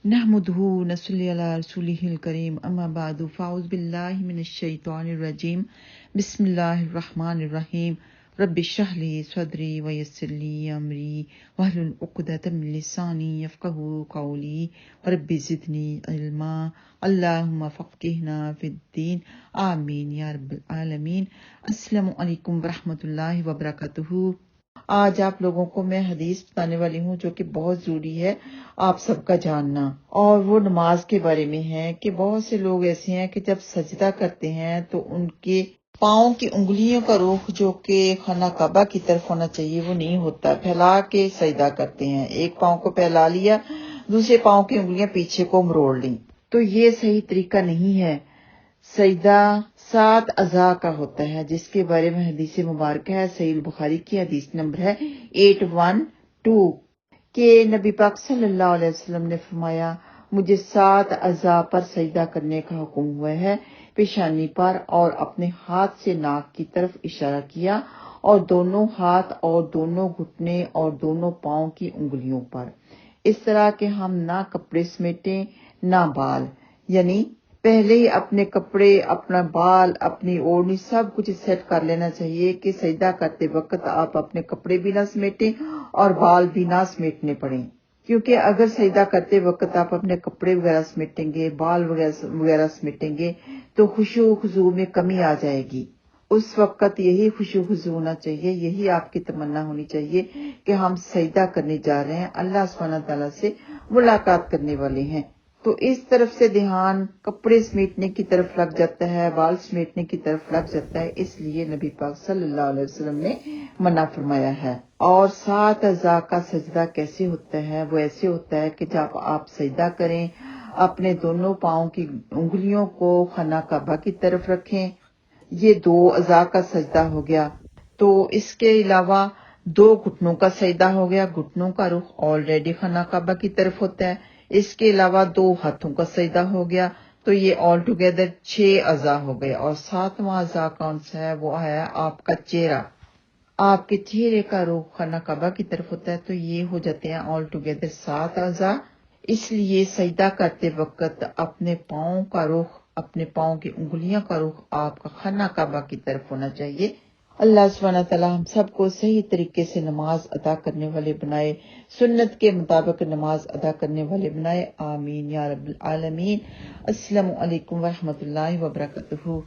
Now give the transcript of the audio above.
نحمدہ نصلی علی رسولہ الکریم اما بعد فاعوذ باللہ من الشیطان الرجیم بسم اللہ الرحمن الرحیم رب اشرح لی صدری ویسر لی امری واحلل عقدۃ من لسانی یفقہوا قولی رب زدنی علما اللہم فقہنا فی الدین آمین یا رب العالمین۔ السلام علیکم ورحمۃ اللہ وبرکاتہ۔ آج آپ لوگوں کو میں حدیث بتانے والی ہوں جو کہ بہت ضروری ہے آپ سب کا جاننا، اور وہ نماز کے بارے میں ہے کہ بہت سے لوگ ایسے ہیں کہ جب سجدہ کرتے ہیں تو ان کے پاؤں کی انگلیوں کا رخ جو کہ خانہ کعبہ کی طرف ہونا چاہیے وہ نہیں ہوتا، پھیلا کے سجدہ کرتے ہیں۔ ایک پاؤں کو پھیلا لیا، دوسرے پاؤں کی انگلیاں پیچھے کو مروڑ لیں، تو یہ صحیح طریقہ نہیں ہے۔ سجدہ 7 اعضاء کا ہوتا ہے جس کے بارے میں حدیث مبارکہ ہے، صحیح البخاری کی حدیث نمبر ہے 812 کہ نبی پاک صلی اللہ علیہ وسلم نے فرمایا مجھے 7 اعضاء پر سجدہ کرنے کا حکم ہوا ہے، پیشانی پر اور اپنے ہاتھ سے ناک کی طرف اشارہ کیا، اور دونوں ہاتھ اور دونوں گھٹنے اور دونوں پاؤں کی انگلیوں پر، اس طرح کہ ہم نہ کپڑے سمیٹیں نہ بال، یعنی پہلے ہی اپنے کپڑے، اپنا بال، اپنی اوڑھنی سب کچھ سیٹ کر لینا چاہیے کہ سجدہ کرتے وقت آپ اپنے کپڑے بھی نہ سمیٹیں اور بال بھی نہ سمیٹنے پڑیں، کیونکہ اگر سجدہ کرتے وقت آپ اپنے کپڑے وغیرہ سمیٹیں گے، بال وغیرہ سمیٹیں گے تو خشوع و خضوع میں کمی آ جائے گی۔ اس وقت یہی خشوع و خضوع ہونا چاہیے، یہی آپ کی تمنا ہونی چاہیے کہ ہم سجدہ کرنے جا رہے ہیں، اللہ سبحانہ تعالیٰ سے ملاقات کرنے والے ہیں۔ تو اس طرف سے دھیان کپڑے سمیٹنے کی طرف لگ جاتا ہے، بال سمیٹنے کی طرف لگ جاتا ہے، اس لیے نبی پاک صلی اللہ علیہ وسلم نے منع فرمایا ہے۔ اور 7 اعضاء کا سجدہ کیسے ہوتا ہے؟ وہ ایسے ہوتا ہے کہ جب آپ سجدہ کریں اپنے دونوں پاؤں کی انگلیوں کو خانہ کعبہ کی طرف رکھیں، یہ 2 اعضاء کا سجدہ ہو گیا۔ تو اس کے علاوہ 2 گھٹنوں کا سجدہ ہو گیا، گھٹنوں کا رخ آلریڈی خانہ کعبہ کی طرف ہوتا ہے۔ اس کے علاوہ 2 ہاتھوں کا سجدہ ہو گیا، تو یہ آل ٹوگیدر 6 اعضاء ہو گئے، اور 7واں اعضاء کون سا ہے؟ وہ ہے آپ کا چہرہ۔ آپ کے چہرے کا رخ خانہ کعبہ کی طرف ہوتا ہے، تو یہ ہو جاتے ہیں آل ٹوگیدر 7 اعضاء۔ اس لیے سجدہ کرتے وقت اپنے پاؤں کا رخ، اپنے پاؤں کی انگلیاں کا رخ آپ کا خانہ کعبہ کی طرف ہونا چاہیے۔ اللہ سبحانہ تعالیٰ ہم سب کو صحیح طریقے سے نماز ادا کرنے والے بنائے، سنت کے مطابق نماز ادا کرنے والے بنائے، آمین یا رب العالمین۔ السلام علیکم ورحمۃ اللہ وبرکاتہ۔